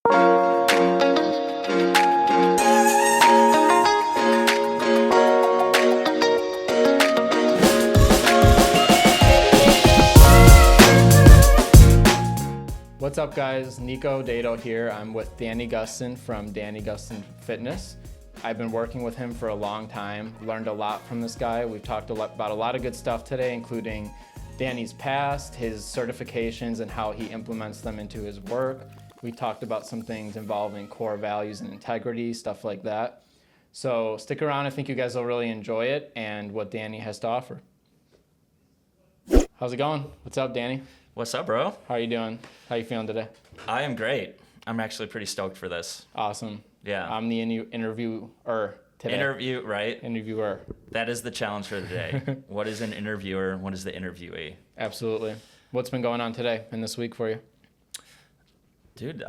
What's up, guys? Nico Dato here. I'm with Danny Gustin from Danny Gustin Fitness. I've been working with him for a long time, learned a lot from this guy. We've talked about a lot of good stuff today, including Danny's past, his certifications, and how he implements them into his work. We talked about some things involving core values and integrity, stuff like that. So stick around. I think you guys will really enjoy it and what Danny has to offer. How's it going? What's up, Danny? What's up, bro? How are you doing? How are you feeling today? I am great. I'm actually pretty stoked for this. Awesome. Yeah. I'm the interviewer today. Interviewer. That is the challenge for the day. What is an interviewer? What is the interviewee? Absolutely. What's been going on today and this week for you? Dude,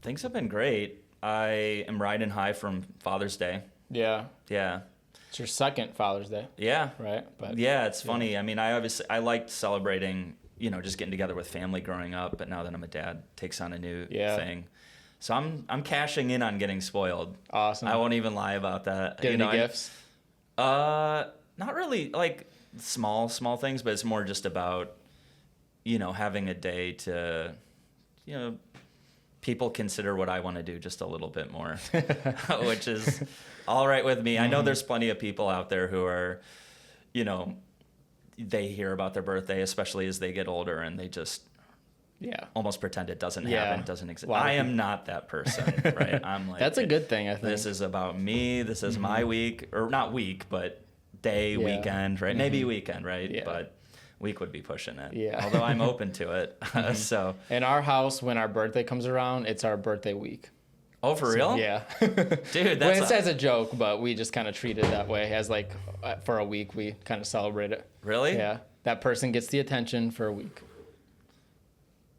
things have been great. I am riding high from Father's Day. Yeah. Yeah. It's your second Father's Day. Yeah. Right? But yeah, it's funny. I mean, I liked celebrating, just getting together with family growing up, but now that I'm a dad, it takes on a new thing. So I'm cashing in on getting spoiled. Awesome. I won't even lie about that. Get any gifts? Not really, like small things, but it's more just about, having a day to, people consider what I want to do just a little bit more, which is all right with me. I know there's plenty of people out there who are, they hear about their birthday, especially as they get older, and they just almost pretend it doesn't happen, doesn't exist. I am not that person, right? I'm like, that's a good thing, I think. This is about me. This is my week, or not week, but day, weekend, right? Maybe weekend, right? Yeah. But week would be pushing it. Yeah. Although I'm open to it. So in our house, when our birthday comes around, it's our birthday week. Oh, for real? Yeah. Dude, that's it's as a joke, but we just kind of treat it that way. As like for a week, we kind of celebrate it. Really? Yeah. That person gets the attention for a week.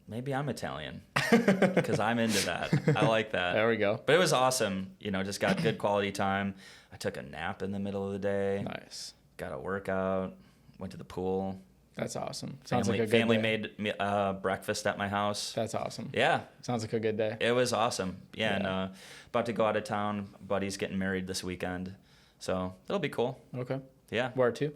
Maybe I'm Italian because I'm into that. I like that. There we go. But it was awesome. Just got good quality time. I took a nap in the middle of the day. Nice. Got a workout. Went to the pool. That's awesome. Sounds like a good family day. made breakfast at my house. That's awesome. Yeah. Sounds like a good day. It was awesome. Yeah. And about to go out of town. Buddy's getting married this weekend. So it'll be cool. Okay. Yeah. Where to?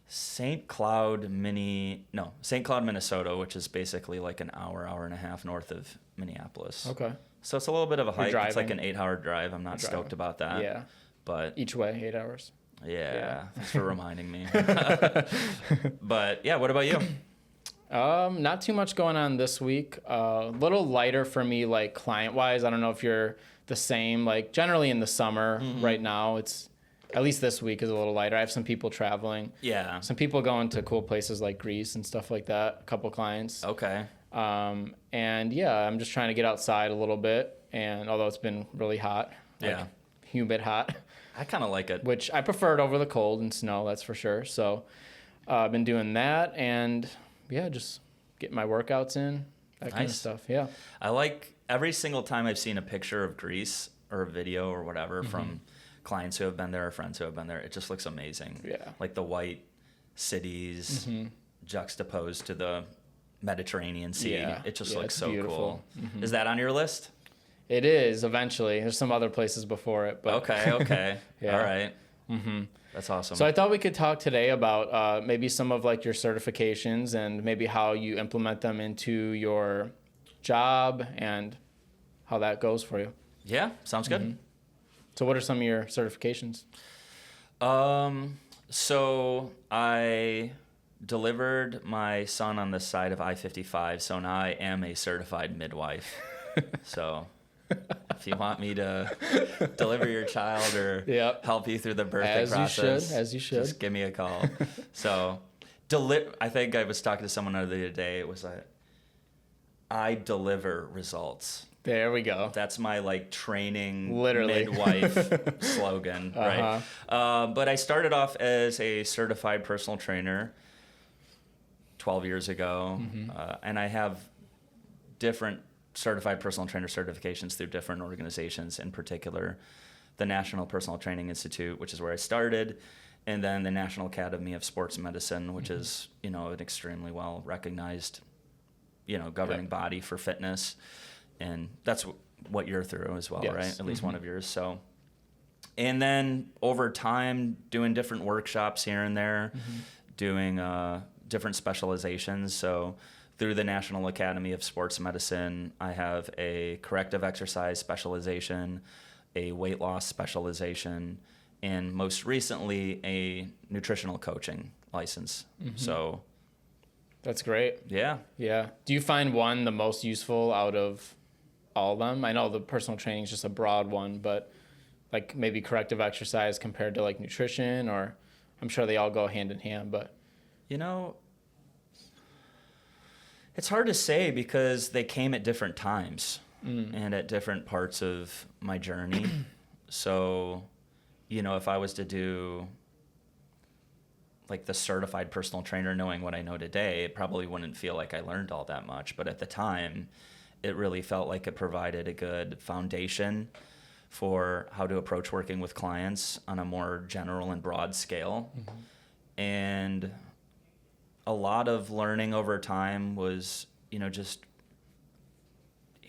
St. Cloud, Minnesota, which is basically like an hour and a half north of Minneapolis. Okay. So it's a little bit of a hike. Driving. It's like an 8-hour drive. I'm not stoked about that. Yeah. But each way, 8 hours. Yeah. Thanks for reminding me. But yeah, what about you? Not too much going on this week. A little lighter for me, like client-wise. I don't know if you're the same. Like generally in the summer right now, it's at least this week is a little lighter. I have some people traveling. Yeah. Some people going to cool places like Greece and stuff like that. A couple clients. Okay. And yeah, I'm just trying to get outside a little bit. And although it's been really hot, humid hot. I kind of like it. Which I prefer it over the cold and snow, that's for sure. So I've been doing that and just getting my workouts in, that kind of stuff. Yeah. I like every single time I've seen a picture of Greece or a video or whatever from clients who have been there or friends who have been there, it just looks amazing. Yeah. Like the white cities juxtaposed to the Mediterranean Sea. Yeah. It just looks so beautiful. cool. Is that on your list? It is eventually. There's some other places before it, but okay. Yeah. All right. That's awesome. So I thought we could talk today about maybe some of like your certifications and maybe how you implement them into your job and how that goes for you. Yeah, sounds good. So what are some of your certifications? So I delivered my son on the side of I-55, so now I am a certified midwife. So if you want me to deliver your child or help you through the birthday process, as you should, just give me a call. So I think I was talking to someone the other day. It was I deliver results. There we go. That's my training literally midwife slogan, right? But I started off as a certified personal trainer 12 years ago, and I have different certified personal trainer certifications through different organizations, in particular the National Personal Training Institute, which is where I started, and then the National Academy of Sports Medicine, which is an extremely well recognized governing body for fitness. And that's what you're through as well, right? At least one of yours. So, and then over time, doing different workshops here and there, doing different specializations. So through the National Academy of Sports Medicine, I have a corrective exercise specialization, a weight loss specialization, and most recently a nutritional coaching license. So that's great. Yeah. Do you find one the most useful out of all of them? I know the personal training is just a broad one, but like maybe corrective exercise compared to like nutrition, or I'm sure they all go hand in hand, but it's hard to say because they came at different times and at different parts of my journey. So, if I was to do like the certified personal trainer, knowing what I know today, it probably wouldn't feel like I learned all that much. But at the time, it really felt like it provided a good foundation for how to approach working with clients on a more general and broad scale. And a lot of learning over time was, just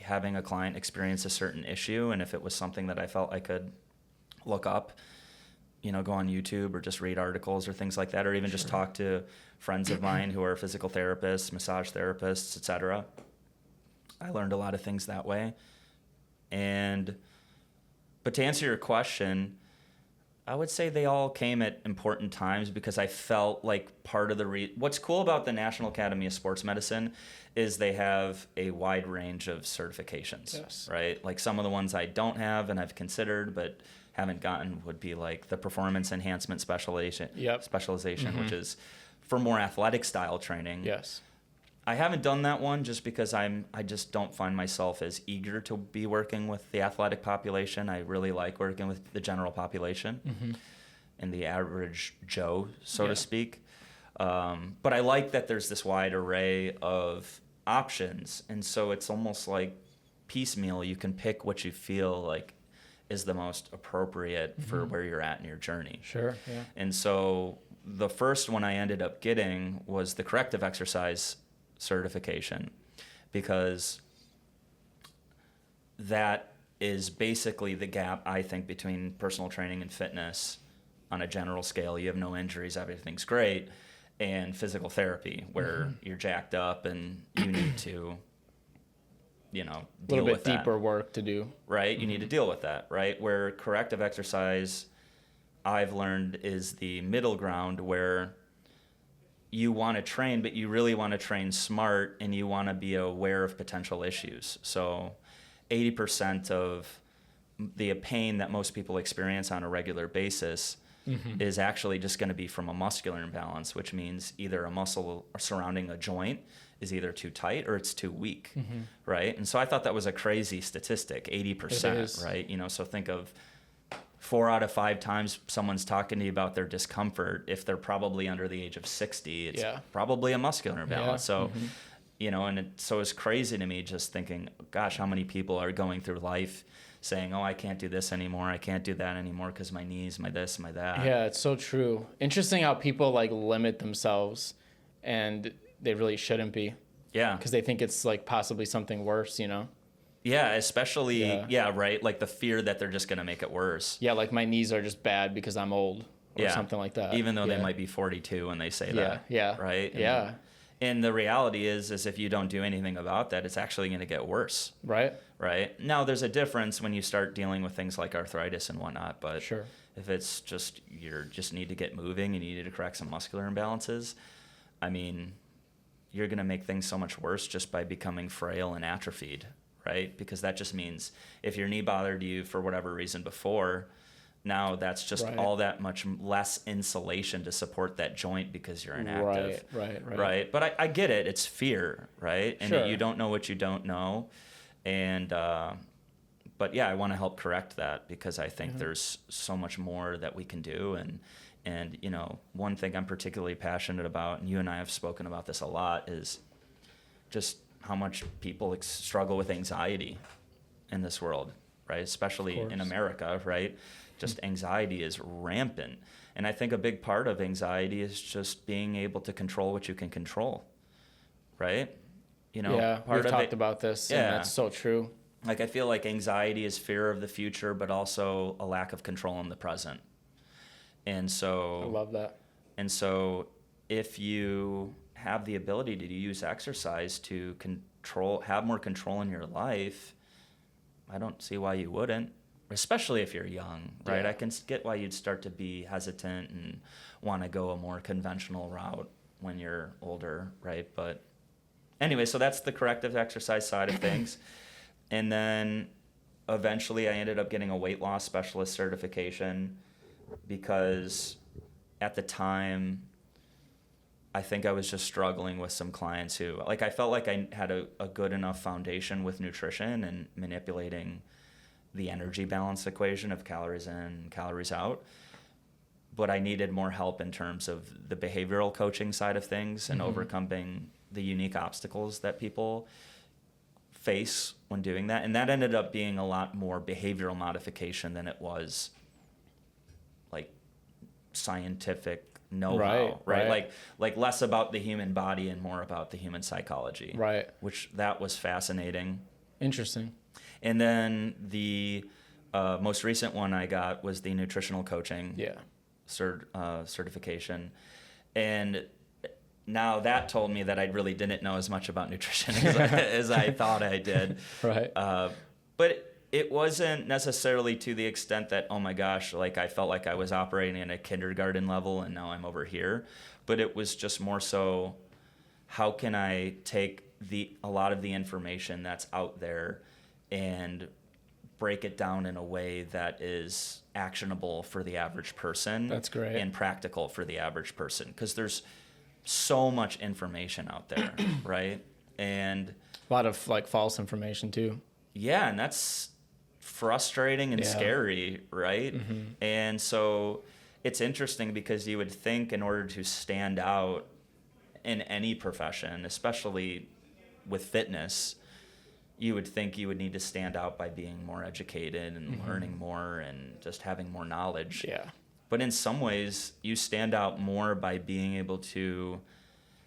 having a client experience a certain issue. And if it was something that I felt I could look up, go on YouTube or just read articles or things like that, or even just talk to friends of mine who are physical therapists, massage therapists, etc. I learned a lot of things that way. But to answer your question, I would say they all came at important times because I felt like part of what's cool about the National Academy of Sports Medicine is they have a wide range of certifications, right? Like some of the ones I don't have and I've considered but haven't gotten would be like the performance enhancement specialization, which is for more athletic style training. I haven't done that one just because I just don't find myself as eager to be working with the athletic population. I really like working with the general population and the average Joe, so to speak. But I like that there's this wide array of options. And so it's almost like piecemeal. You can pick what you feel like is the most appropriate for where you're at in your journey. And so the first one I ended up getting was the corrective exercise certification, because that is basically the gap, I think, between personal training and fitness on a general scale. You have no injuries, everything's great, and physical therapy where you're jacked up and you need to deal with that. A little bit deeper work to do. Right? You need to deal with that, right? Where corrective exercise, I've learned, is the middle ground where you want to train, but you really want to train smart and you want to be aware of potential issues. So 80% of the pain that most people experience on a regular basis is actually just going to be from a muscular imbalance, which means either a muscle surrounding a joint is either too tight or it's too weak, right? And so I thought that was a crazy statistic, 80%, right? So think of 4 out of 5 times someone's talking to you about their discomfort, if they're probably under the age of 60, it's probably a muscular imbalance. So, and so it's crazy to me just thinking, gosh, how many people are going through life saying, oh, I can't do this anymore, I can't do that anymore because my knees, my this, my that. Yeah, it's so true. Interesting how people like limit themselves and they really shouldn't be. Yeah. Because they think it's like possibly something worse, Yeah, especially, right? Like the fear that they're just going to make it worse. Yeah, like my knees are just bad because I'm old or something like that. Even though they might be 42 when they say that. Yeah. Right? And the reality is if you don't do anything about that, it's actually going to get worse. Right. Now, there's a difference when you start dealing with things like arthritis and whatnot. But if it's just you just need to get moving and you need to correct some muscular imbalances, I mean, you're going to make things so much worse just by becoming frail and atrophied. Right? Because that just means if your knee bothered you for whatever reason before, now that's just all that much less insulation to support that joint because you're inactive. Right. But I get it. It's fear, right? And you don't know what you don't know. And, but yeah, I want to help correct that because I think there's so much more that we can do. And, one thing I'm particularly passionate about, and you and I have spoken about this a lot, is just how much people struggle with anxiety in this world, right? Especially in America, right? Just anxiety is rampant. And I think a big part of anxiety is just being able to control what you can control, right? You know, yeah, part we've of talked it, about this, yeah. and that's so true. Like, I feel like anxiety is fear of the future, but also a lack of control in the present. And so I love that. And so if you have the ability to use exercise to have more control in your life, I don't see why you wouldn't, especially if you're young, right? Yeah. I can get why you'd start to be hesitant and want to go a more conventional route when you're older, right? But anyway, so that's the corrective exercise side of things. And then eventually I ended up getting a weight loss specialist certification because at the time, I think I was just struggling with some clients who, like, I felt like I had a good enough foundation with nutrition and manipulating the energy balance equation of calories in, calories out. But I needed more help in terms of the behavioral coaching side of things and overcoming the unique obstacles that people face when doing that. And that ended up being a lot more behavioral modification than it was like scientific know-how, right? Like less about the human body and more about the human psychology, right? Which that was fascinating. Interesting. And then the most recent one I got was the nutritional coaching certification, and now that told me that I really didn't know as much about nutrition as I thought I did, right? But it wasn't necessarily to the extent that, oh my gosh, like I felt like I was operating at a kindergarten level and now I'm over here. But it was just more so, how can I take a lot of the information that's out there and break it down in a way that is actionable for the average person. That's great. And practical for the average person. Because there's so much information out there, right? And a lot of like false information too. Yeah, and that's frustrating and scary, right? And so it's interesting because you would think in order to stand out in any profession, especially with fitness, you would think you would need to stand out by being more educated and learning more and just having more knowledge. Yeah. But in some ways, you stand out more by being able to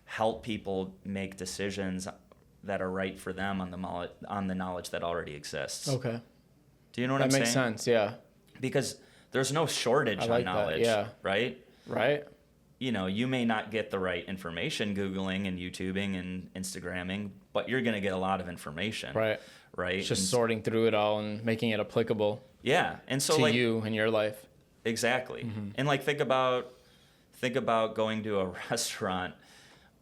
help people make decisions that are right for them on the knowledge that already exists. Okay. Do you know what I'm saying? That makes sense, yeah. Because there's no shortage on knowledge, right? Right. You know, you may not get the right information Googling and YouTubing and Instagramming, but you're going to get a lot of information. Right. Right? It's just sorting through it all and making it applicable. Yeah. And so to you and your life. Exactly. And like think about going to a restaurant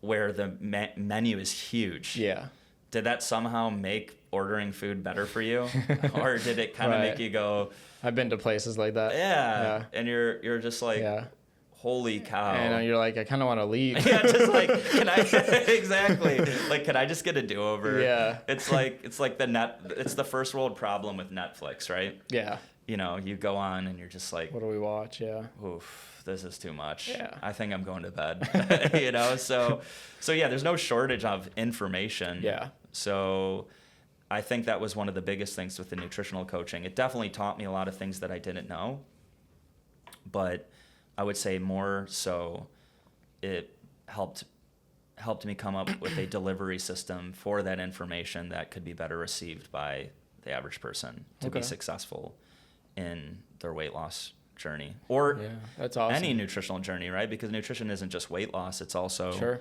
where the menu is huge. Yeah. Did that somehow make ordering food better for you? Or did it kind of make you go, I've been to places like that. Yeah. And you're just like, holy cow. And you're like, I kind of want to leave. Yeah, just like, can I exactly. Like, can I just get a do-over? Yeah. It's like it's the first world problem with Netflix, right? Yeah. You know, you go on and you're just like, what do we watch? Yeah. Oof, this is too much. Yeah. I think I'm going to bed. You know, so yeah, there's no shortage of information. Yeah. So I think that was one of the biggest things with the nutritional coaching. It definitely taught me a lot of things that I didn't know, but I would say more so it helped me come up with a delivery system for that information that could be better received by the average person to be successful in their weight loss journey or that's awesome. Any nutritional journey, right? Because nutrition isn't just weight loss. It's also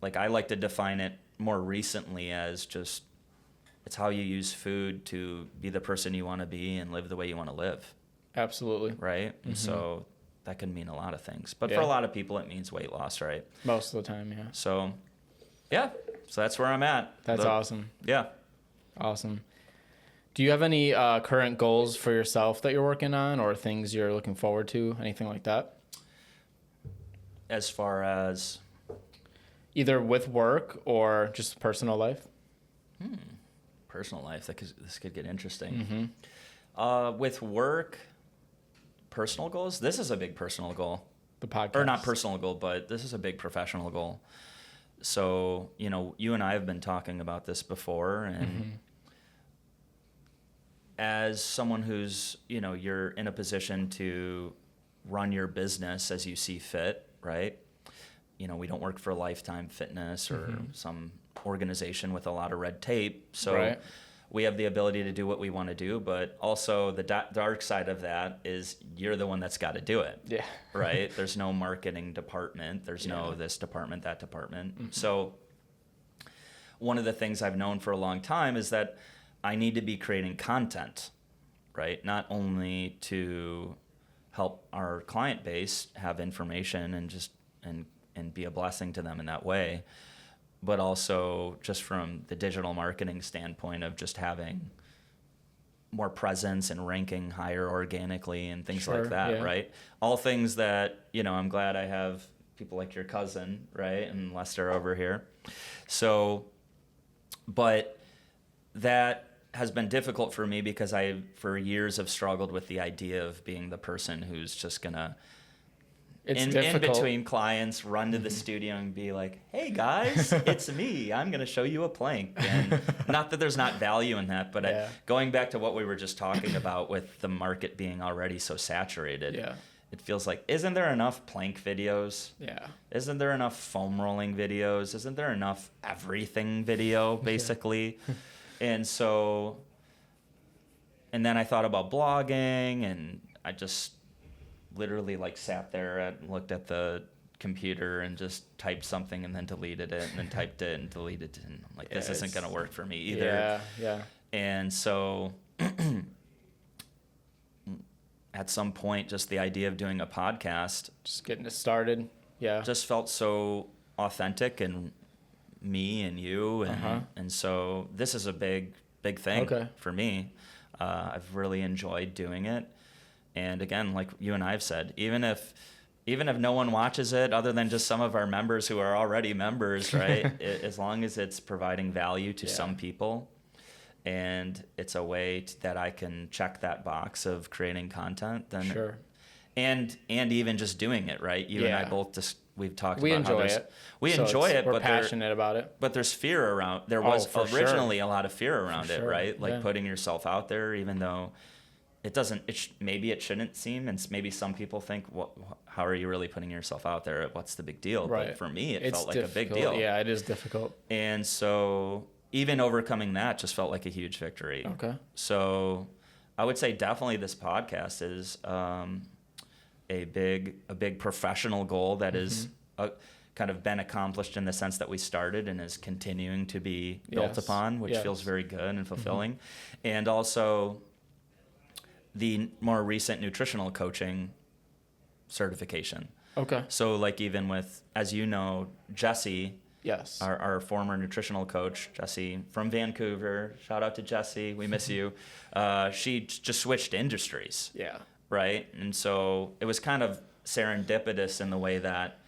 like I like to define it more recently as just it's how you use food to be the person you want to be and live the way you want to live. Absolutely. Right? And so that can mean a lot of things. But for a lot of people, it means weight loss, right? Most of the time, yeah. So, yeah. So that's where I'm at. That's awesome. Yeah. Awesome. Do you have any current goals for yourself that you're working on or things you're looking forward to? Anything like that? As far as? Either with work or just personal life? Personal life. This could get interesting. With work, personal goals. This is a big personal goal. The podcast. Or not personal goal, but this is a big professional goal. So, you know, you and I have been talking about this before. And as someone who's, you know, you're in a position to run your business as you see fit, right? You know, we don't work for Lifetime Fitness or some organization with a lot of red tape. So Right. we have the ability to do what we want to do, but also the dark side of that is you're the one that's got to do it. Yeah. Right? There's no marketing department. There's no this department, that department. Mm-hmm. So one of the things I've known for a long time is that I need to be creating content, right? Not only to help our client base have information and just and be a blessing to them in that way, but also just from the digital marketing standpoint of just having more presence and ranking higher organically and things like that, right? All things that, I'm glad I have people like your cousin, right? And Lester over here. So, but that has been difficult for me because I, for years, have struggled with the idea of being the person who's just going to, in between clients, run to the studio and be like, hey guys, it's me. I'm going to show you a plank. And not that there's not value in that, but going back to what we were just talking about with the market being already so saturated, it feels like, isn't there enough plank videos? Yeah. Isn't there enough foam rolling videos? Isn't there enough everything video, basically? And so, and then I thought about blogging, and I just literally sat there and looked at the computer and just typed something and then deleted it and then typed it and deleted it. And I'm like, this isn't going to work for me either. Yeah. And so at some point, just the idea of doing a podcast, just getting it started. Yeah. Just felt so authentic and me and you. And so this is a big thing for me. I've really enjoyed doing it. And again, like you and I have said, even if no one watches it other than just some of our members who are already members, right? As long as it's providing value to some people, and it's a way that I can check that box of creating content, then and even just doing it, right? You and I both we've talked about how we enjoy it, we're passionate about it. But there's fear around. There was originally a lot of fear around it, right? Like putting yourself out there, even though it doesn't. Maybe it shouldn't seem, and maybe some people think, how are you really putting yourself out there? What's the big deal? Right. But for me, it felt like a big deal. Yeah, it is difficult. And so even overcoming that just felt like a huge victory. Okay. So I would say definitely this podcast is a big professional goal that is kind of been accomplished in the sense that we started and is continuing to be built upon, which feels very good and fulfilling. And also the more recent nutritional coaching certification. Okay. So even with, as you know, Jesse, our former nutritional coach, Jesse from Vancouver, shout out to Jesse, we miss you. She just switched industries. Yeah. Right? And so it was kind of serendipitous in the way that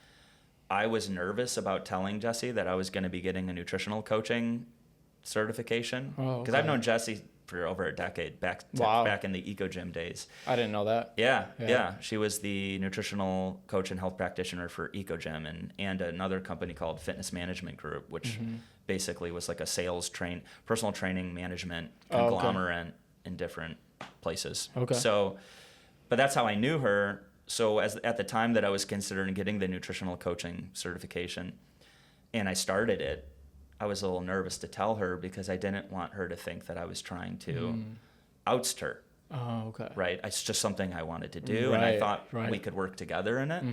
I was nervous about telling Jesse that I was going to be getting a nutritional coaching certification. Because I've known Jesse for over a decade, back in the Eco Gym days. I didn't know that. Yeah. She was the nutritional coach and health practitioner for Eco Gym and another company called Fitness Management Group, which basically was like a personal training management conglomerate in different places. Okay. So, but that's how I knew her. So at the time that I was considering getting the nutritional coaching certification and I started it, I was a little nervous to tell her because I didn't want her to think that I was trying to oust her. Oh, okay. Right? It's just something I wanted to do, and I thought we could work together in it.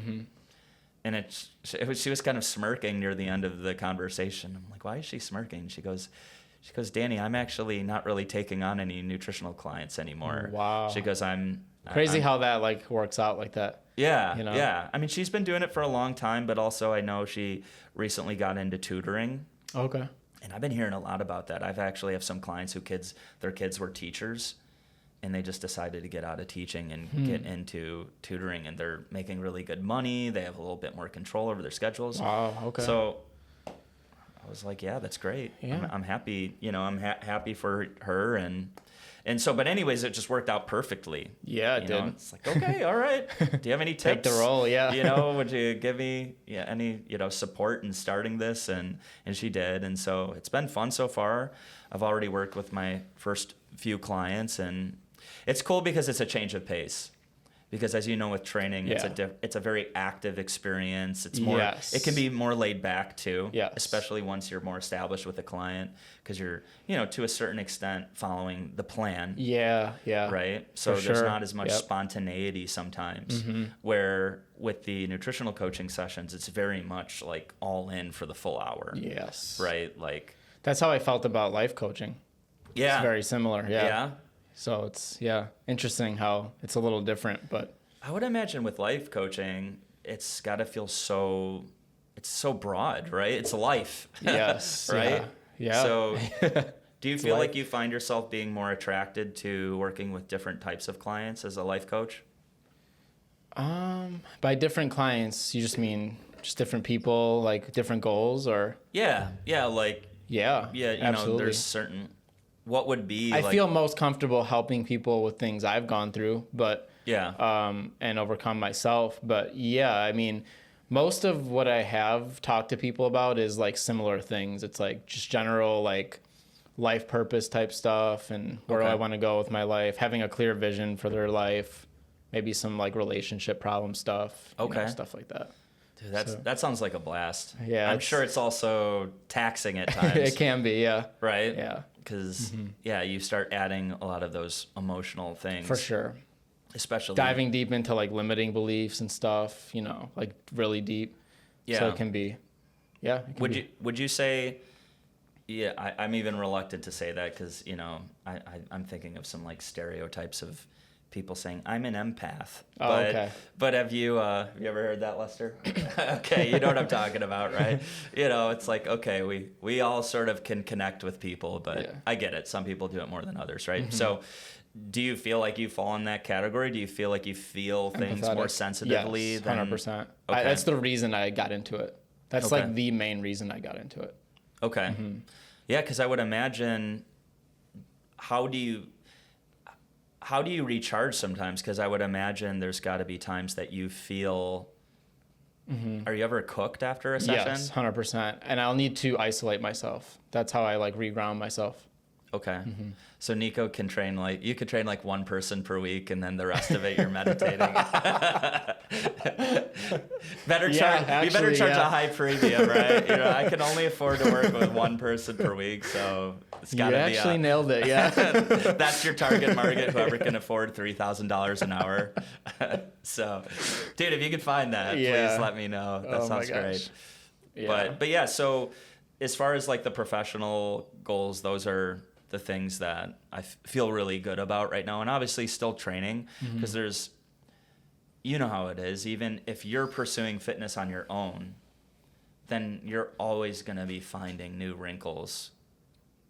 And she was kind of smirking near the end of the conversation. I'm like, why is she smirking? She goes, Danny, I'm actually not really taking on any nutritional clients anymore. Wow. She goes, Crazy how that works out like that. Yeah, yeah. I mean, she's been doing it for a long time, but also I know she recently got into tutoring. Okay. And I've been hearing a lot about that. I've actually have some clients their kids were teachers, and they just decided to get out of teaching and get into tutoring, and they're making really good money. They have a little bit more control over their schedules. Wow. Okay. So I was like, yeah, that's great. Yeah. I'm happy. I'm happy for her and so, but anyways, it just worked out perfectly. Yeah, it did. It's like, okay, all right. Do you have any tips? Take the role, yeah. Would you give me any, support in starting this? And she did. And so it's been fun so far. I've already worked with my first few clients, and it's cool because it's a change of pace. Because as you know, with training, it's a very active experience. It's more, it can be more laid back too, especially once you're more established with a client, because you're, to a certain extent following the plan. Right. So there's not as much spontaneity sometimes, where with the nutritional coaching sessions, it's very much like all in for the full hour. Right. Like that's how I felt about life coaching. It's very similar. So it's, interesting how it's a little different, but I would imagine with life coaching, it's got to feel it's so broad, right? It's life. Right? So do you feel like you find yourself being more attracted to working with different types of clients as a life coach? By different clients, you just mean just different people, like different goals, or? Absolutely. There's certain... What would be I feel most comfortable helping people with things I've gone through, but and overcome myself. But I mean, most of what I have talked to people about is like similar things. It's like just general like life purpose type stuff, and where do I want to go with my life, having a clear vision for their life, maybe some like relationship problem stuff, stuff like that. Dude, that sounds like a blast. I'm sure it's also taxing at times. It can be, right? Because you start adding a lot of those emotional things. For sure. Especially diving deep into like limiting beliefs and stuff, like really deep. So it can be, Would you say, I'm even reluctant to say that because, I'm thinking of some like stereotypes of people saying I'm an empath. But have you ever heard that, Lester? Okay, you know what I'm talking about, right? It's like, okay, we all sort of can connect with people, but I get it. Some people do it more than others, right? So do you feel like you fall in that category? Do you feel like you feel things more sensitively? Yes, 100%. That's the reason I got into it. That's like the main reason I got into it. Okay. Yeah, because I would imagine, how do you recharge sometimes? Because I would imagine there's got to be times that you feel... Are you ever cooked after a session? Yes, 100%. And I'll need to isolate myself. That's how I like reground myself. Okay. So Nico can train you could train like one person per week, and then the rest of it you're meditating. You better charge a high premium, right? I can only afford to work with one person per week, so it's got to be. You actually nailed it, That's your target market, whoever can afford $3,000 an hour. So, dude, if you could find that, please let me know. That sounds great. But so as far as like the professional goals, those are the things that I feel really good about right now. And obviously still training, because there's, how it is. Even if you're pursuing fitness on your own, then you're always going to be finding new wrinkles.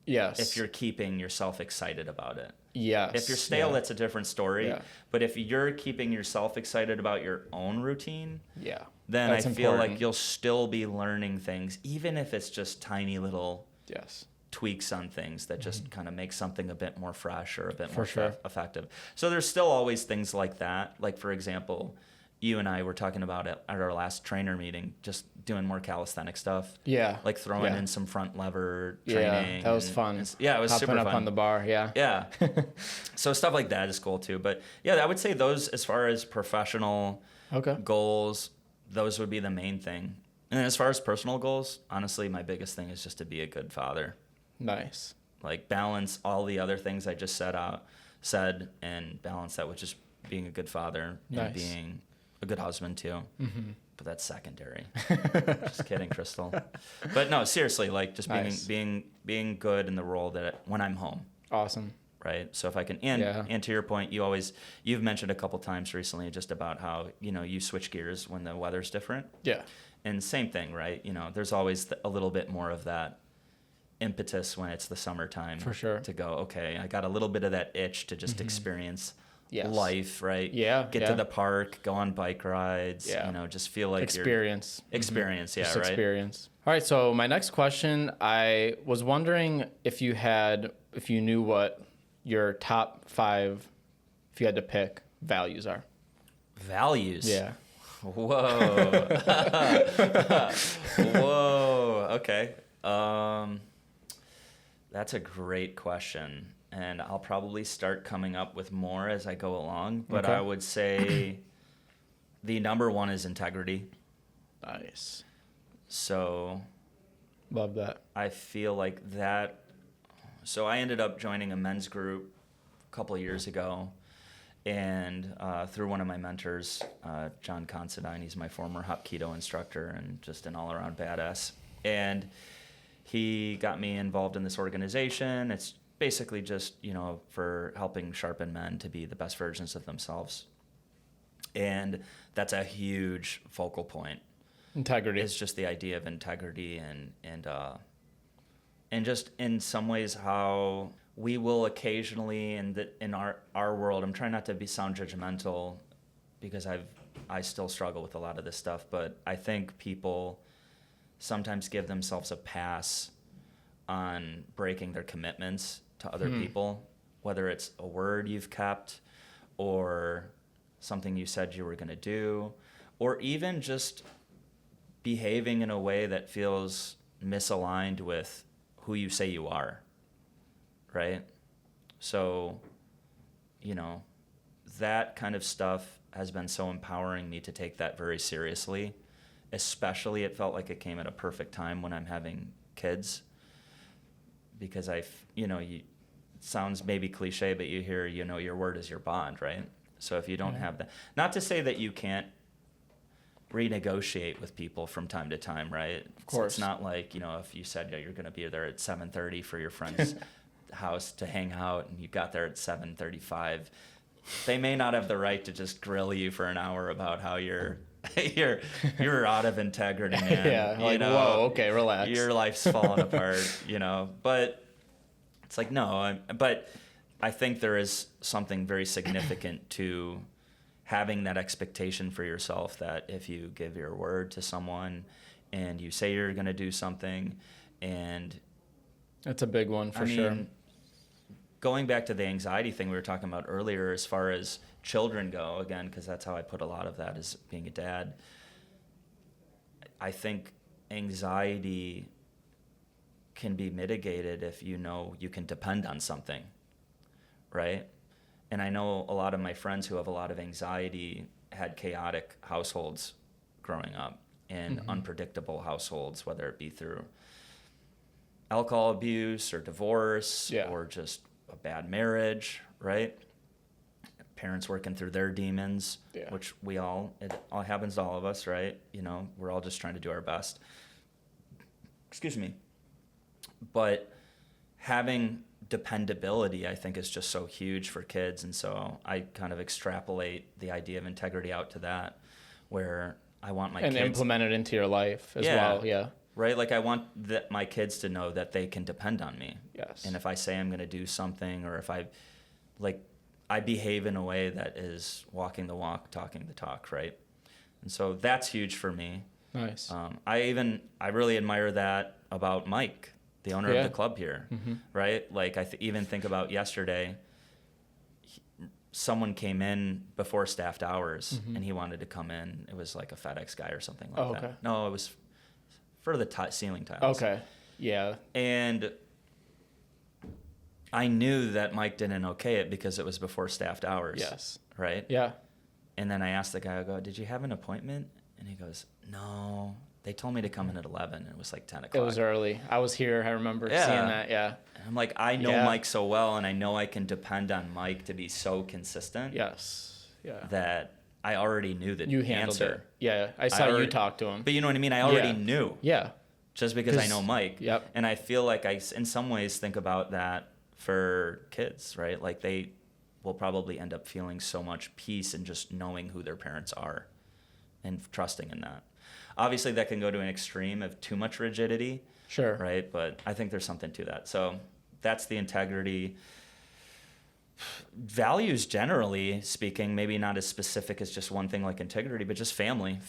Yes. If you're keeping yourself excited about it. Yes. If you're stale, that's a different story. But if you're keeping yourself excited about your own routine, then I feel like you'll still be learning things, even if it's just tiny little tweaks on things that just kind of make something a bit more fresh or a bit more effective. So there's still always things like that. Like, for example, you and I were talking about it at our last trainer meeting, just doing more calisthenic stuff. Like throwing in some front lever training. That was fun. It was super fun. Hopping up on the bar, So stuff like that is cool too. But I would say those, as far as professional goals, those would be the main thing. And as far as personal goals, honestly, my biggest thing is just to be a good father. Nice. Like balance all the other things I just said, and balance that with just being a good father and being a good husband too. But that's secondary. Just kidding, Crystal. But no, seriously, like just being good in the role that when I'm home. Awesome. Right. So if I can, and to your point, you've mentioned a couple times recently just about how, you switch gears when the weather's different. Yeah. And same thing, right? There's always a little bit more of that impetus when it's the summertime. For sure. To go, okay, I got a little bit of that itch to just experience life, right? Get to the park, go on bike rides, just feel like experience. Experience, Just experience. All right, so my next question, I was wondering if you knew what your top 5, if you had to pick, values are. Values? Yeah. Whoa. Whoa. Okay. That's a great question. and I'll probably start coming up with more as I go along. But Okay. I would say the number one is integrity. Nice. So Love that. I feel like that. So I ended up joining a men's group a couple of years ago, and through one of my mentors, John Considine. He's my former Hapkido instructor and just an all-around badass. And he got me involved in this organization. It's basically just, for helping sharpen men to be the best versions of themselves. And that's a huge focal point. Integrity. It's just the idea of integrity and just in some ways how we will occasionally in our world. I'm trying not to sound judgmental because I still struggle with a lot of this stuff, but I think people sometimes give themselves a pass on breaking their commitments to other people, whether it's a word you've kept or something you said you were going to do, or even just behaving in a way that feels misaligned with who you say you are, right? So, that kind of stuff has been so empowering me to take that very seriously. Especially, it felt like it came at a perfect time when I'm having kids, because it sounds maybe cliche, but you hear, your word is your bond, right? So if you don't have that, not to say that you can't renegotiate with people from time to time, right? Of course. It's not like, if you said you're going to be there at 7:30 for your friend's house to hang out and you got there at 7:35, they may not have the right to just grill you for an hour about how you're out of integrity, man. Yeah, whoa, okay, relax. Your life's falling apart, But it's like, no, but I think there is something very significant to having that expectation for yourself that if you give your word to someone and you say you're going to do something, and that's a big one for sure. Going back to the anxiety thing we were talking about earlier, as far as children go, again, because that's how I put a lot of that, is being a dad. I think anxiety can be mitigated if you can depend on something, right? And I know a lot of my friends who have a lot of anxiety had chaotic households growing up and unpredictable households, whether it be through alcohol abuse or divorce or just a bad marriage, right? Parents working through their demons, which it all happens to all of us, right? We're all just trying to do our best. Excuse me. But having dependability, I think, is just so huge for kids. And so I kind of extrapolate the idea of integrity out to that, where I want my kids... And implement it into your life as well, Right? Like, I want my kids to know that they can depend on me. Yes. And if I say I'm going to do something, or if I behave in a way that is walking the walk, talking the talk, right? And so that's huge for me. Nice. I really admire that about Mike, the owner of the club here, right? Like, I even think about yesterday, someone came in before staffed hours, and he wanted to come in. It was like a FedEx guy or something like that. No, it was for the ceiling tiles. Okay, yeah. And I knew that Mike didn't okay it because it was before staffed hours. Yes. Right? Yeah. And then I asked the guy, I go, did you have an appointment? And he goes, no. They told me to come in at 11, and it was like 10 o'clock. It was early. I was here. I remember seeing that, And I'm like, I know Mike so well, and I know I can depend on Mike to be so consistent. Yes. Yeah. That I already knew the you handled answer. It. Yeah, I saw you talk to him. But you know what I mean? I already knew. Yeah. Just because I know Mike. Yep. And I feel like I, in some ways, think about that for kids, right? Like, they will probably end up feeling so much peace in just knowing who their parents are and trusting in that. Obviously, that can go to an extreme of too much rigidity. Sure. Right? But I think there's something to that. So that's the integrity. Values, generally speaking, maybe not as specific as just one thing like integrity, but just family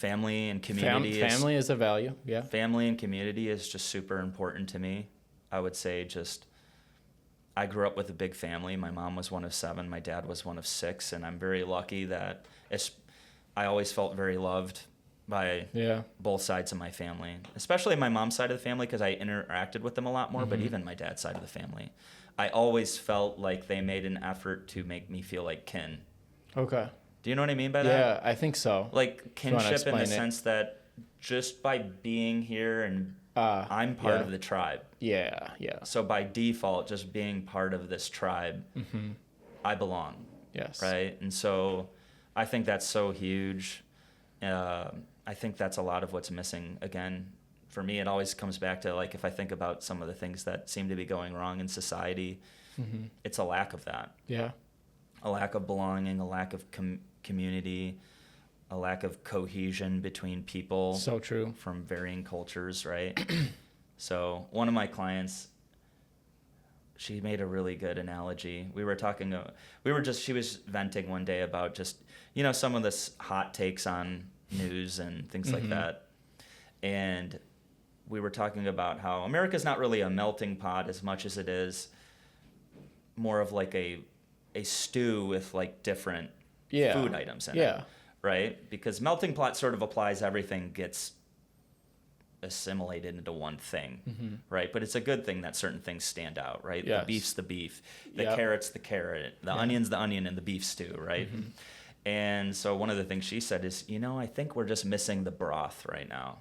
and community. Family is a value, yeah. Family and community is just super important to me. I would say I grew up with a big family. My mom was one of 7. My dad was one of 6. And I'm very lucky that I always felt very loved by both sides of my family, especially my mom's side of the family, because I interacted with them a lot more, but even my dad's side of the family. I always felt like they made an effort to make me feel like kin. Okay. Do you know what I mean by that? Yeah, I think so. Like kinship in the sense that just by being here and I'm part of the tribe. Yeah, yeah. So by default, just being part of this tribe, I belong. Yes. Right? And so I think that's so huge. I think that's a lot of what's missing. Again, for me, it always comes back to, like, if I think about some of the things that seem to be going wrong in society, it's a lack of that. Yeah. A lack of belonging, a lack of community, a lack of cohesion between people. So true. From varying cultures, right? So one of my clients, she made a really good analogy. She was venting one day about just, some of this hot takes on news and things like that. And we were talking about how America's not really a melting pot as much as it is more of like a stew with like different food items in it, right? Because melting pot sort of applies everything gets assimilated into one thing, right? But it's a good thing that certain things stand out, right? Yes. The beef's the beef, the carrot's the carrot, the onion's the onion, and the beef stew, right? And so one of the things she said is, I think we're just missing the broth right now.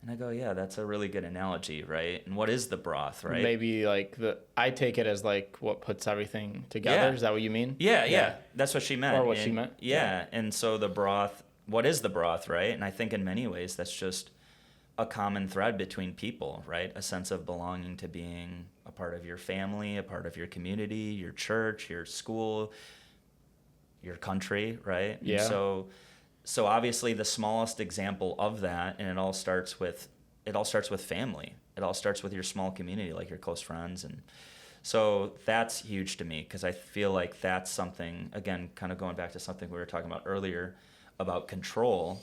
And I go, yeah, that's a really good analogy, right? And what is the broth, right? Maybe like I take it as like what puts everything together. Yeah. Is that what you mean? Yeah. That's what she meant. Or what she meant. Yeah. And so the broth, what is the broth, right? And I think in many ways that's just a common thread between people, right? A sense of belonging to being a part of your family, a part of your community, your church, your school, your country, right? Yeah. And so obviously the smallest example of that, and it all starts with family. It all starts with your small community, like your close friends. And so that's huge to me because I feel like that's something, again, kind of going back to something we were talking about earlier about control,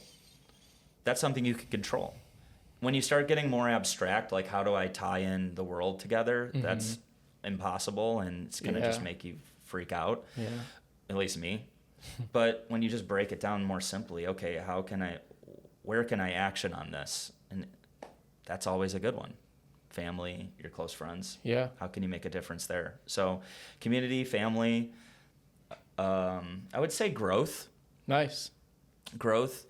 that's something you can control. When you start getting more abstract, like how do I tie in the world together, that's impossible and it's going to just make you freak out, at least me. But when you just break it down more simply, okay, where can I action on this? And that's always a good one. Family, your close friends. Yeah. How can you make a difference there? So community, family, I would say growth. Nice. Growth.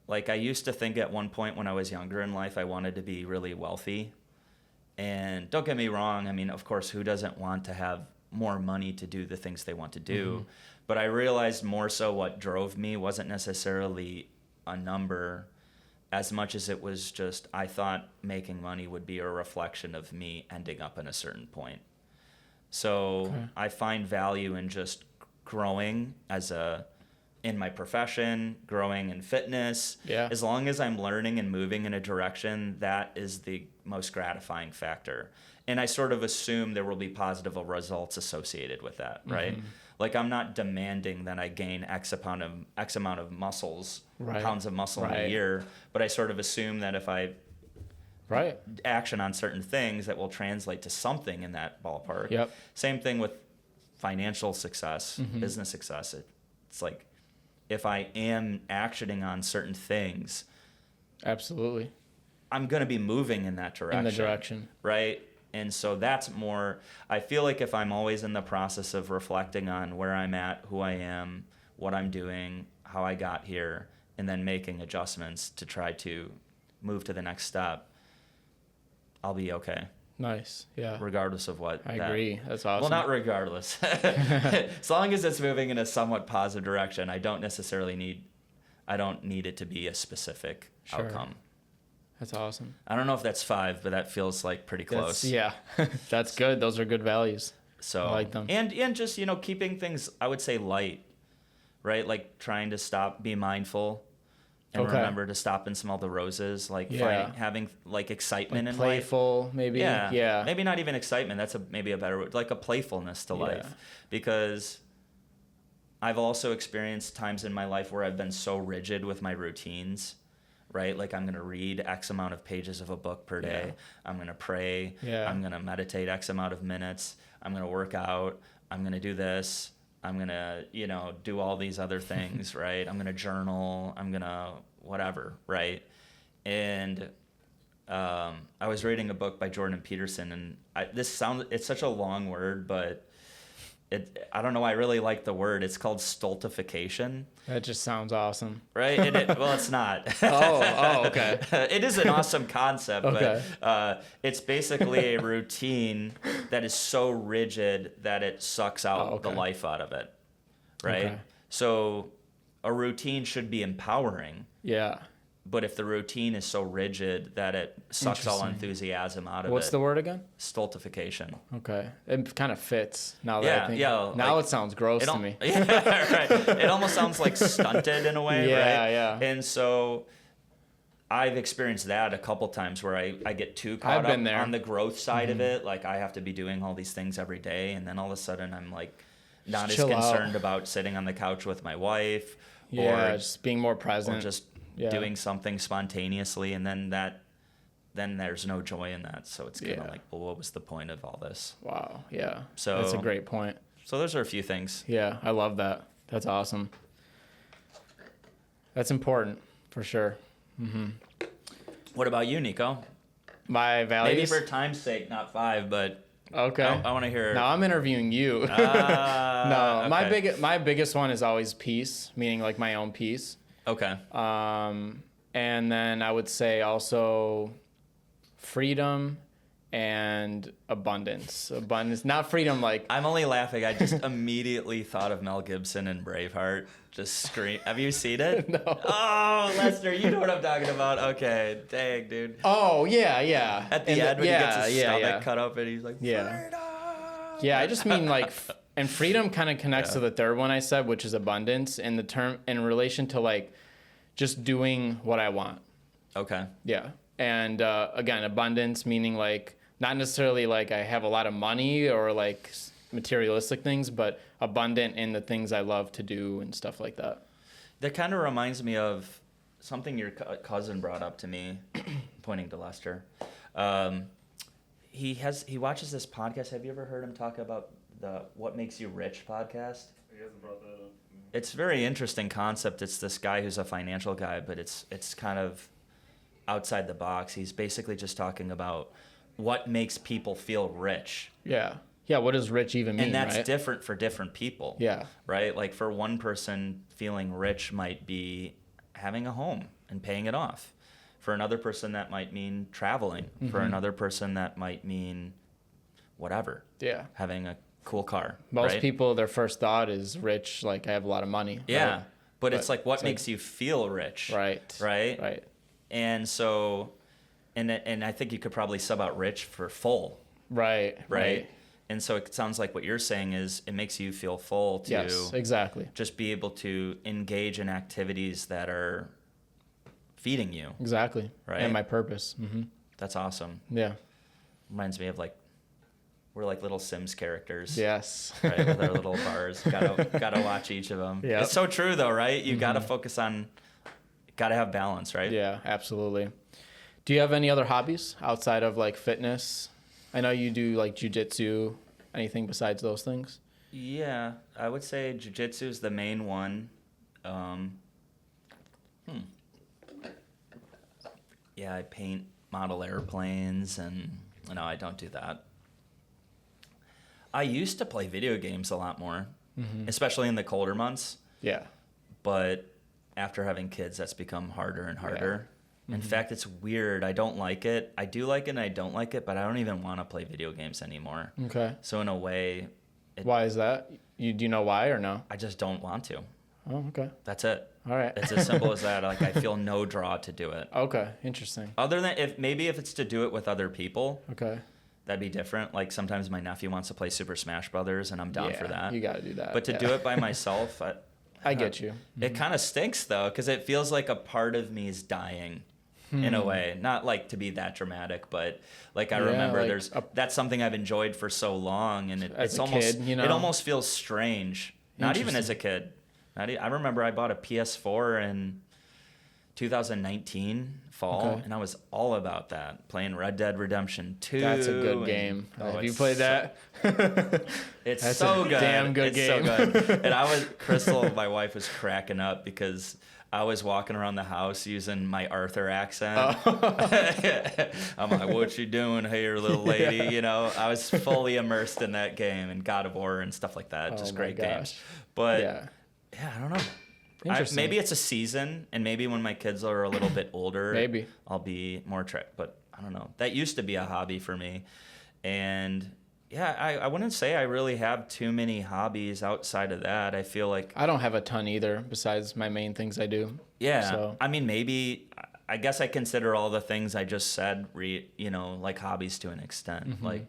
Like I used to think at one point when I was younger in life, I wanted to be really wealthy. And don't get me wrong. I mean, of course, who doesn't want to have more money to do the things they want to do? But I realized more so what drove me wasn't necessarily a number as much as it was just I thought making money would be a reflection of me ending up in a certain point. So I find value in just growing in my profession, growing in fitness. Yeah. As long as I'm learning and moving in a direction, that is the most gratifying factor. And I sort of assume there will be positive results associated with that, right? Like I'm not demanding that I gain X amount of muscles, pounds of muscle in a year, but I sort of assume that if I action on certain things that will translate to something in that ballpark. Yep. Same thing with financial success, business success. It's like if I am actioning on certain things, absolutely, I'm going to be moving in that direction. In the direction. Right? And so that's more, I feel like if I'm always in the process of reflecting on where I'm at, who I am, what I'm doing, how I got here, and then making adjustments to try to move to the next step, I'll be okay. Nice. Yeah. Regardless of what. I agree. That's awesome. Well, not regardless. As long as it's moving in a somewhat positive direction, I don't need it to be a specific outcome. That's awesome. I don't know if that's 5, but that feels like pretty close. That's good. Those are good values. So I like them. And just, keeping things, I would say, light, right? Like trying to be mindful and remember to stop and smell the roses, like having like excitement in life. Playful, maybe. Yeah. Maybe not even excitement. That's maybe a better word, like a playfulness to life. Because I've also experienced times in my life where I've been so rigid with my routines. Right? Like I'm going to read X amount of pages of a book per day. Yeah. I'm going to pray. Yeah. I'm going to meditate X amount of minutes. I'm going to work out. I'm going to do this. I'm going to, do all these other things, right? I'm going to journal. I'm going to whatever, right? And I was reading a book by Jordan Peterson, and it's such a long word, but I don't know. I really like the word. It's called stultification. That just sounds awesome. Right? Well, it's not. Okay. It is an awesome concept, okay. but it's basically a routine that is so rigid that it sucks out the life out of it. Right? Okay. So a routine should be empowering. Yeah. But if the routine is so rigid that it sucks all enthusiasm out of it. What's the word again? Stultification. Okay. It kind of fits now that I think. Yeah. Now it sounds gross to me. Yeah, right. It almost sounds like stunted in a way, right? Yeah. And so I've experienced that a couple times where I get too caught up on the growth side of it. Like I have to be doing all these things every day. And then all of a sudden I'm like not as concerned about sitting on the couch with my wife. Or just being more present. Or just doing something spontaneously, and then there's no joy in that. So it's kind of like, well, what was the point of all this? Wow. Yeah. So that's a great point. So those are a few things. Yeah, I love that. That's awesome. That's important for sure. Mm-hmm. What about you, Nico? My values? Maybe for time's sake, not 5, but okay. I want to hear. No, I'm interviewing you. No, okay. My biggest one is always peace, meaning like my own peace. Okay. And then I would say also freedom and abundance. Abundance, not freedom like... I'm only laughing. I just immediately thought of Mel Gibson in Braveheart. Just scream. Have you seen it? No. Oh, Lester, you know what I'm talking about. Okay. Dang, dude. Oh, yeah. At the end when he gets his stomach cut up and he's like, freedom. Yeah, I just mean like... And freedom kind of connects to the third one I said, which is abundance, in the term in relation to like just doing what I want. Okay. Yeah. And again, abundance meaning like not necessarily like I have a lot of money or like materialistic things, but abundant in the things I love to do and stuff like that. That kind of reminds me of something your cousin brought up to me, pointing to Lester. He watches this podcast. Have you ever heard him talk about the What Makes You Rich podcast? He hasn't brought that up. It's a very interesting concept. It's this guy who's a financial guy, but it's kind of outside the box. He's basically just talking about what makes people feel rich. Yeah. Yeah, what does rich even mean, and that's right? different for different people. Yeah. Right? Like for one person, feeling rich might be having a home and paying it off. For another person, that might mean traveling. Mm-hmm. For another person, that might mean whatever. Yeah. Having a cool car. Most right? people, their first thought is rich, like I have a lot of money. Yeah. Right? But it's like what makes you feel rich. Right. Right. And so, and I think you could probably sub out rich for full. Right. And so it sounds like what you're saying is it makes you feel full to yes, exactly. just be able to engage in activities that are feeding you. Exactly. Right. And my purpose. Mm-hmm. That's awesome. Yeah. Reminds me of like, we're like little Sims characters. Yes. Right, with our little bars. Gotta watch each of them. Yep. It's so true though, right? You gotta focus on, gotta have balance, right? Yeah, absolutely. Do you have any other hobbies outside of like fitness? I know you do like jujitsu. Anything besides those things? Yeah, I would say jiu-jitsu is the main one. Yeah, I paint model airplanes, and no, I don't do that. I used to play video games a lot more, especially in the colder months. Yeah. But after having kids, that's become harder and harder. Yeah. In fact, it's weird. I don't like it. I do like it and I don't like it, but I don't even want to play video games anymore. Okay. So in a way... Why is that? Do you know why or no? I just don't want to. Oh, okay. That's it. All right. It's as simple as that. Like I feel no draw to do it. Okay. Interesting. Other than if it's to do it with other people. Okay. That'd be different. Like sometimes my nephew wants to play Super Smash Brothers and I'm down for that. You got to do that. But to do it by myself... I get you. It kind of stinks though, because it feels like a part of me is dying in a way. Not like to be that dramatic, but like I remember like that's something I've enjoyed for so long, and it's almost kid, you know? It almost feels strange. Not even as a kid. I remember I bought a PS4 in 2019 fall, and I was all about that, playing Red Dead Redemption 2. That's a good game. Have you played that? It's That's so a good. Damn good game. It's so good. And Crystal, my wife, was cracking up because I was walking around the house using my Arthur accent. Oh. I'm like, what you doing here, little lady? Yeah. You know, I was fully immersed in that game and God of War and stuff like that. Just great games. But yeah, I don't know. Maybe it's a season, and maybe when my kids are a little bit older, maybe I'll be more but I don't know. That used to be a hobby for me. And yeah, I wouldn't say I really have too many hobbies outside of that. I feel like I don't have a ton either besides my main things I do. Yeah. So. I mean, maybe, I guess I consider all the things I just said, you know, like hobbies to an extent. Mm-hmm. Like,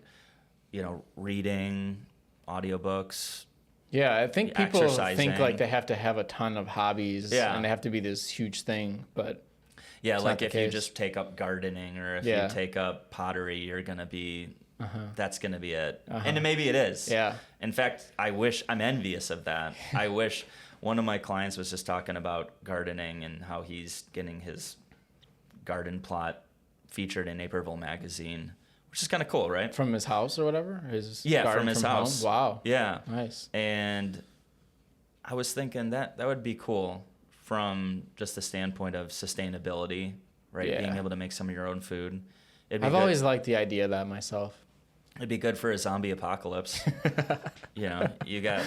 you know, reading, audiobooks. Yeah, I think people think like they have to have a ton of hobbies and they have to be this huge thing, but yeah, like if you just take up gardening or if you take up pottery, you're going to be... That's going to be it. And maybe it is. Yeah. In fact, I'm envious of that. I wish one of my clients was just talking about gardening and how he's getting his garden plot featured in Naperville magazine, which is kind of cool, right? From his house or whatever? From his house. Home? Wow. Yeah. Nice. And I was thinking that would be cool from just the standpoint of sustainability, right? Yeah. Being able to make some of your own food. I've always liked the idea of that myself. It'd be good for a zombie apocalypse. You know, you got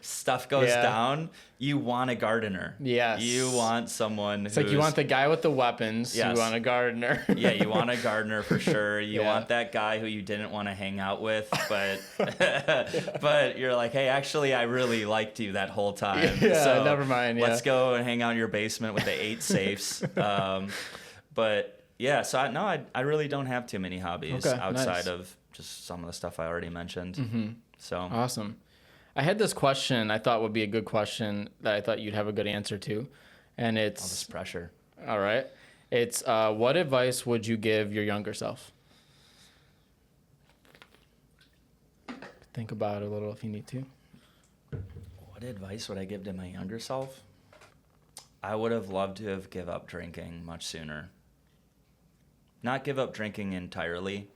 stuff goes down. You want a gardener. Yes. You want someone It's like you want the guy with the weapons. Yes. You want a gardener. Yeah, you want a gardener for sure. You want that guy who you didn't want to hang out with, but you're like, hey, actually, I really liked you that whole time. Yeah, so never mind. Let's go and hang out in your basement with the 8 safes. But yeah, so I really don't have too many hobbies outside of just some of the stuff I already mentioned. Mm-hmm. So awesome. I had this question I thought would be a good question that I thought you'd have a good answer to, and it's... all this pressure. All right. It's what advice would you give your younger self? Think about it a little if you need to. What advice would I give to my younger self? I would have loved to have give up drinking much sooner. Not give up drinking entirely,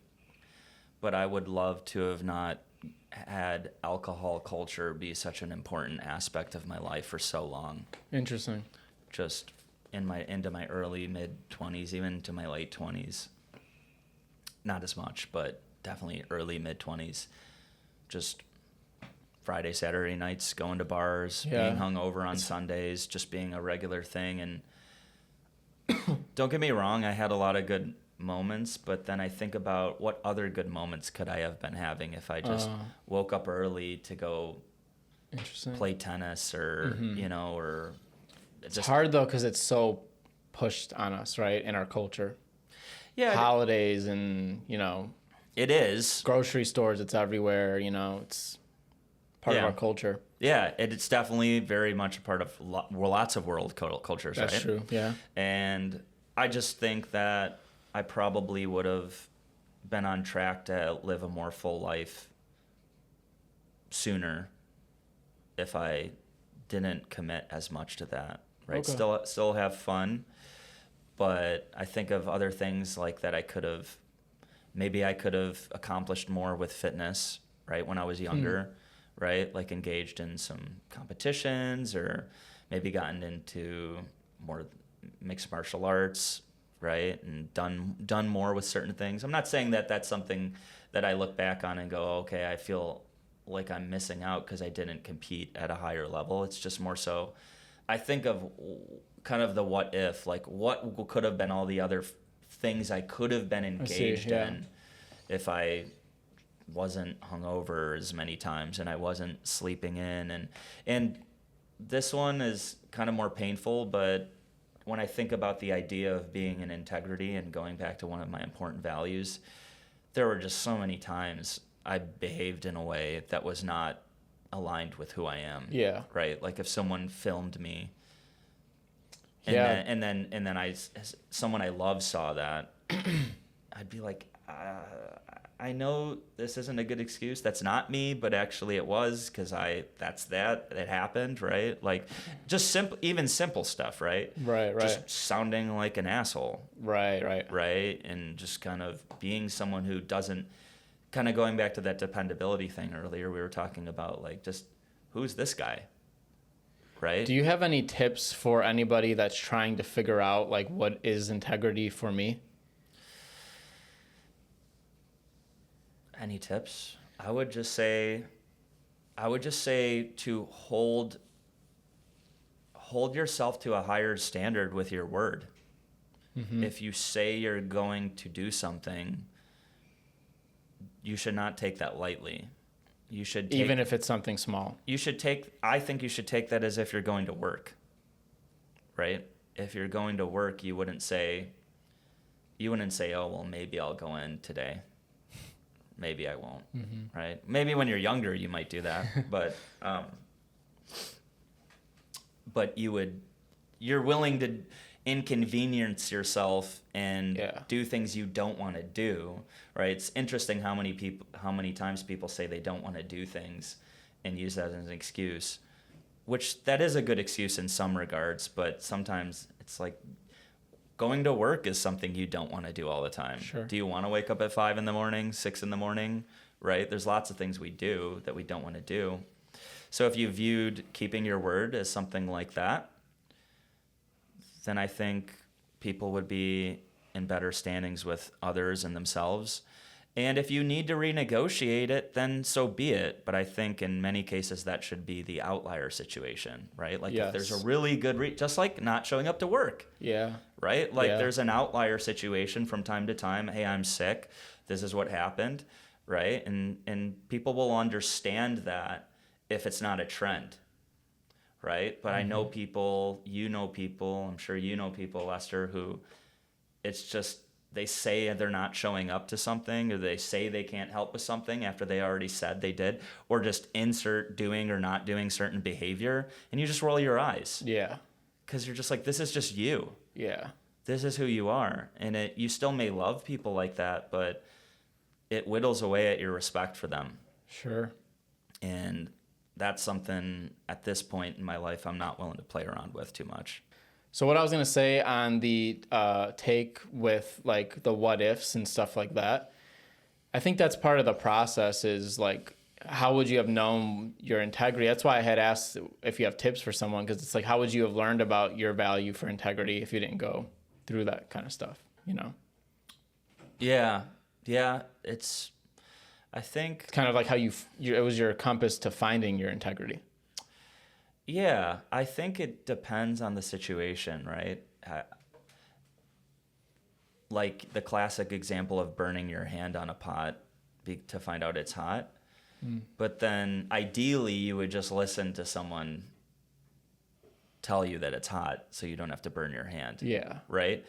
but I would love to have not had alcohol culture be such an important aspect of my life for so long. Interesting. Just into my early mid-20s, even to my late 20s. Not as much, but definitely early mid-20s. Just Friday, Saturday nights, going to bars, being hungover on Sundays, just being a regular thing. And don't get me wrong, I had a lot of good moments, but then I think about what other good moments could I have been having if I just woke up early to go play tennis or, you know, or... It's hard, though, because it's so pushed on us, right, in our culture. Yeah. Holidays and, you know... It is. Grocery stores, it's everywhere, you know, it's part of our culture. Yeah, it's definitely very much a part of lots of world cultures, right? That's true, yeah. And I just think that I probably would have been on track to live a more full life sooner if I didn't commit as much to that, right? Okay. Still have fun, but I think of other things like that I could have accomplished more with fitness, right, when I was younger, right? Like engaged in some competitions or maybe gotten into more mixed martial arts, right? And done more with certain things. I'm not saying that that's something that I look back on and go, okay, I feel like I'm missing out because I didn't compete at a higher level. It's just more so I think of kind of the what if, like what could have been all the other things I could have been engaged in if I wasn't hungover as many times and I wasn't sleeping in. And this one is kind of more painful, but when I think about the idea of being in integrity and going back to one of my important values, there were just so many times I behaved in a way that was not aligned with who I am. Yeah. Right? Like if someone filmed me and then someone I love saw that, I'd be like, I know this isn't a good excuse. That's not me, but actually it was because it happened, right? Like just simple stuff, right? Right. Just sounding like an asshole. Right. And just kind of being someone who doesn't, kind of going back to that dependability thing earlier, we were talking about like just who's this guy, right? Do you have any tips for anybody that's trying to figure out like what is integrity for me? Any tips? I would just say to hold yourself to a higher standard with your word. Mm-hmm. If you say you're going to do something, you should not take that lightly. You should even if it's something small. I think you should take that as if you're going to work. Right? If you're going to work, you wouldn't say, "Oh, well, maybe I'll go in today. Maybe I won't." Mm-hmm. Right? Maybe when you're younger you might do that, but you're willing to inconvenience yourself and do things you don't want to do, right? It's interesting how many times people say they don't want to do things and use that as an excuse, which that is a good excuse in some regards, but sometimes it's like going to work is something you don't want to do all the time. Sure. Do you want to wake up at 5 a.m, 6 a.m, right? There's lots of things we do that we don't want to do. So if you viewed keeping your word as something like that, then I think people would be in better standings with others and themselves. And if you need to renegotiate it, then so be it. But I think in many cases that should be the outlier situation, right? Like if there's a really good just like not showing up to work. Yeah. Right? Like there's an outlier situation from time to time. Hey, I'm sick. This is what happened, right? And people will understand that if it's not a trend. Right? But I know people, I'm sure you know people, Lester, who it's just, they say they're not showing up to something, or they say they can't help with something after they already said they did, or just insert doing or not doing certain behavior, and you just roll your eyes. Yeah. Because you're just like, this is just you. Yeah. This is who you are. And you still may love people like that, but it whittles away at your respect for them. Sure. And that's something at this point in my life I'm not willing to play around with too much. So what I was going to say on the take with like the what ifs and stuff like that, I think that's part of the process is like, how would you have known your integrity? That's why I had asked if you have tips for someone, because it's like, how would you have learned about your value for integrity if you didn't go through that kind of stuff, you know? Yeah. I think kind of like how it was your compass to finding your integrity. Yeah, I think it depends on the situation, right? Like the classic example of burning your hand on a pot to find out it's hot. But then ideally you would just listen to someone tell you that it's hot so you don't have to burn your hand. Yeah. Right?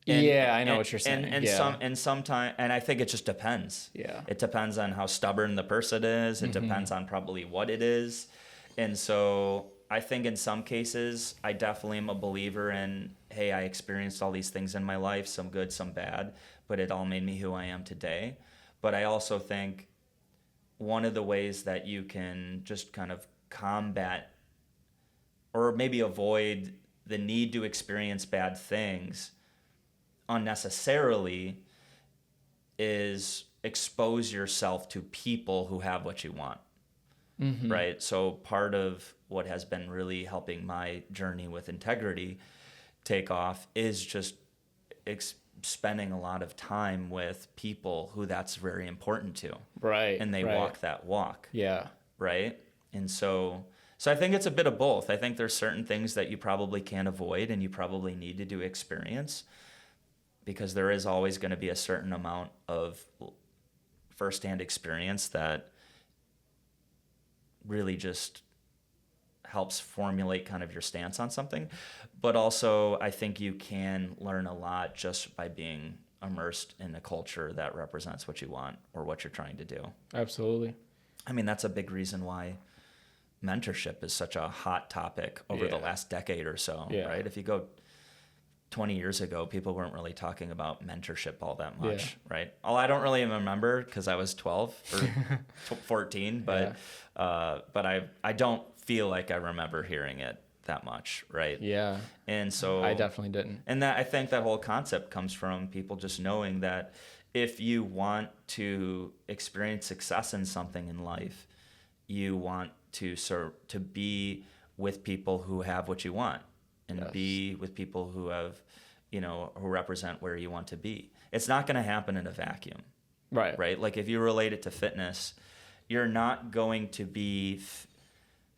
I know what you're saying. And I think it just depends. Yeah. It depends on how stubborn the person is. It depends on probably what it is. And so I think in some cases, I definitely am a believer in, hey, I experienced all these things in my life, some good, some bad, but it all made me who I am today. But I also think one of the ways that you can just kind of combat or maybe avoid the need to experience bad things unnecessarily is expose yourself to people who have what you want. Right? So part of what has been really helping my journey with integrity take off is just spending a lot of time with people who that's very important to. Right. And they walk that walk. Yeah. Right? And so I think it's a bit of both. I think there's certain things that you probably can't avoid and you probably need to do experience, because there is always going to be a certain amount of firsthand experience that really just helps formulate kind of your stance on something. But also, I think you can learn a lot just by being immersed in a culture that represents what you want or what you're trying to do. Absolutely. I mean, that's a big reason why mentorship is such a hot topic over the last decade or so, right? If you go 20 years ago, people weren't really talking about mentorship all that much, right? Well, I don't really remember because I was 12 or 14, but I don't feel like I remember hearing it that much, right? Yeah. And so I definitely didn't. And that I think that whole concept comes from people just knowing that if you want to experience success in something in life, you want to be with people who have what you want, and Yes. be with people who have, who represent where you want to be. It's not going to happen in a vacuum, right? Like if you relate it to fitness, you're not going to be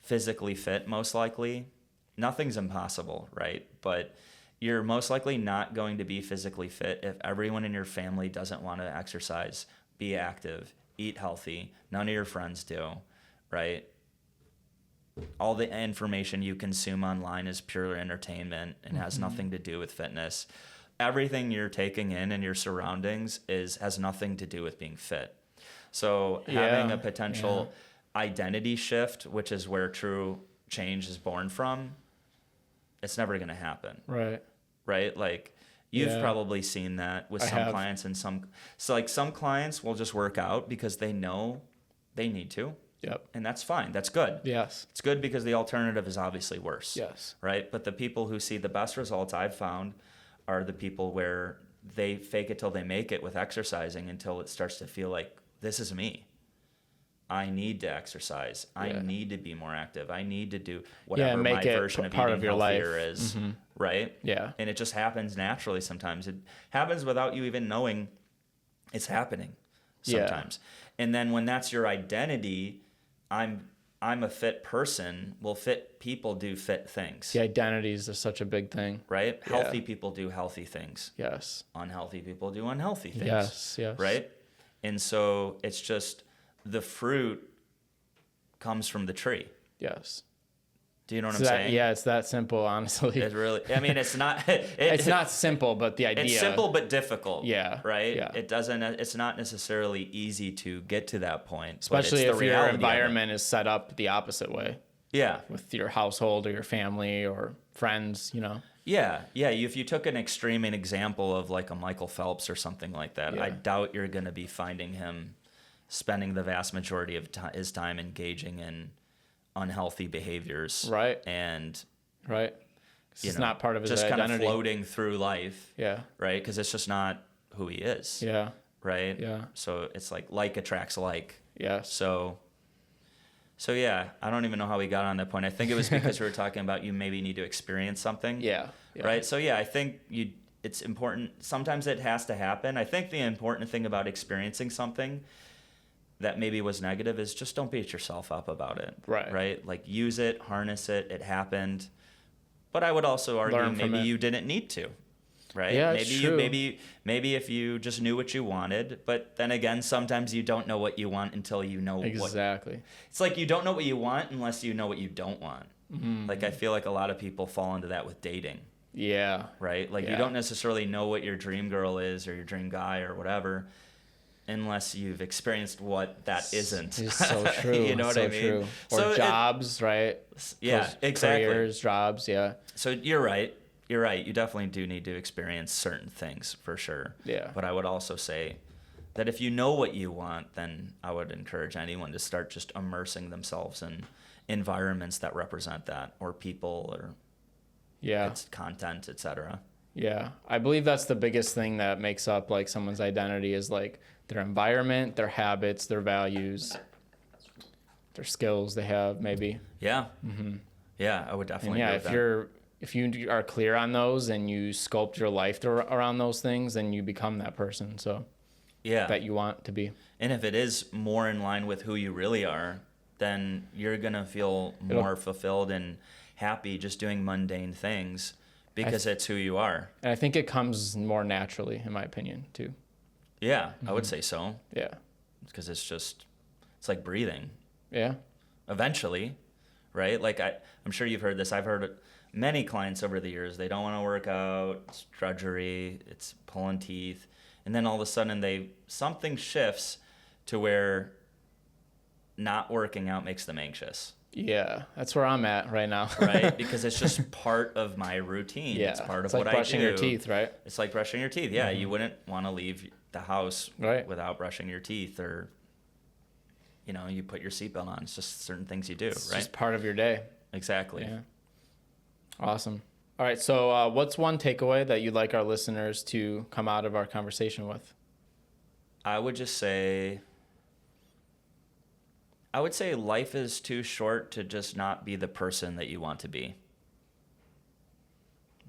physically fit, most likely. Nothing's impossible, right? But you're most likely not going to be physically fit if everyone in your family doesn't want to exercise, be active, eat healthy. None of your friends do, right? All the information you consume online is pure entertainment and has nothing to do with fitness. Everything you're taking in your surroundings has nothing to do with being fit. So having a potential identity shift, which is where true change is born from, it's never going to happen. Right? Like you've probably seen that with some clients and some clients will just work out because they know they need to. Yep. And that's fine. That's good. Yes. It's good because the alternative is obviously worse. Yes. Right? But the people who see the best results I've found are the people where they fake it till they make it with exercising until it starts to feel like, this is me. I need to exercise. I need to be more active. I need to do whatever my version of eating healthier is. Right? Yeah. And it just happens naturally sometimes. It happens without you even knowing it's happening sometimes. And then when that's your identity, I'm a fit person. Well, fit people do fit things. The identities are such a big thing. Right? Healthy people do healthy things. Yes. Unhealthy people do unhealthy things. Yes. Right? And so it's just the fruit comes from the tree. Yes. Do you know what I'm saying? Yeah, it's that simple, honestly. It's really, I mean, it's not. It's not simple, but the idea. It's simple but difficult. Yeah. Right? Yeah. It's not necessarily easy to get to that point. Especially if your environment is set up the opposite way. Yeah. With your household or your family or friends, Yeah. If you took an extreme example of like a Michael Phelps or something like that, I doubt you're going to be finding him spending the vast majority of his time engaging in unhealthy behaviors. Right. And it's not part of his just identity. kind of floating through life. Yeah. Right. Because it's just not who he is. Yeah. Right. Yeah. So it's like attracts like. Yeah. So yeah, I don't even know how we got on that point. I think it was because we were talking about you maybe need to experience something. Yeah. Right. So yeah, I think it's important. Sometimes it has to happen. I think the important thing about experiencing something that maybe was negative is just don't beat yourself up about it. Right. Like use it, harness it. It happened. But I would also argue maybe you didn't need to. Right. Yeah, Maybe if you just knew what you wanted, but then again, sometimes you don't know what you want until you know exactly. It's like you don't know what you want unless you know what you don't want. Mm-hmm. Like I feel like a lot of people fall into that with dating. Yeah. Right? Like you don't necessarily know what your dream girl is or your dream guy or whatever unless you've experienced what that isn't. It's so true. You know what I mean? True. Or jobs, right? Yeah, exactly. Careers, jobs, yeah. So you're right. You're right. You definitely do need to experience certain things for sure. Yeah. But I would also say that if you know what you want, then I would encourage anyone to start just immersing themselves in environments that represent that, or people, or it's content, etc. Yeah. I believe that's the biggest thing that makes up like someone's identity is like their environment, their habits, their values, their skills they have maybe. Yeah. Mm-hmm. Yeah, I would definitely agree with that. If you are clear on those and you sculpt your life around those things, then you become that person. So that you want to be. And if it is more in line with who you really are, then you're going to feel more fulfilled and happy just doing mundane things because it's who you are. And I think it comes more naturally, in my opinion, too. Yeah, I would say so. Yeah. Because it's like breathing. Yeah. Eventually, right? Like I'm sure you've heard this. I've heard it. Many clients over the years, they don't want to work out, it's drudgery, it's pulling teeth, and then all of a sudden something shifts to where not working out makes them anxious. Yeah, that's where I'm at right now. Right? Because it's just part of my routine. Yeah. It's part of like what I do. brushing your teeth, right? It's like brushing your teeth. Yeah, you wouldn't want to leave the house without brushing your teeth, or you put your seatbelt on. It's just certain things you do, it's right? It's just part of your day. Exactly. Yeah. Awesome. All right. So what's one takeaway that you'd like our listeners to come out of our conversation with? I would just say I would say life is too short to just not be the person that you want to be.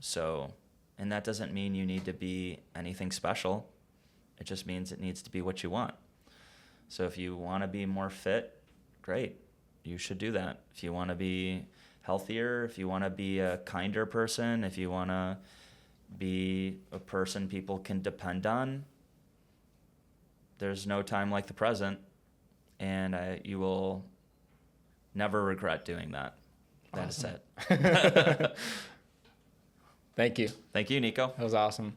So, and that doesn't mean you need to be anything special. It just means it needs to be what you want. So if you want to be more fit, great. You should do that. If you want to be healthier, if you want to be a kinder person, if you want to be a person people can depend on, there's no time like the present, and you will never regret doing that. That is it. Thank you. Thank you, Nico. That was awesome.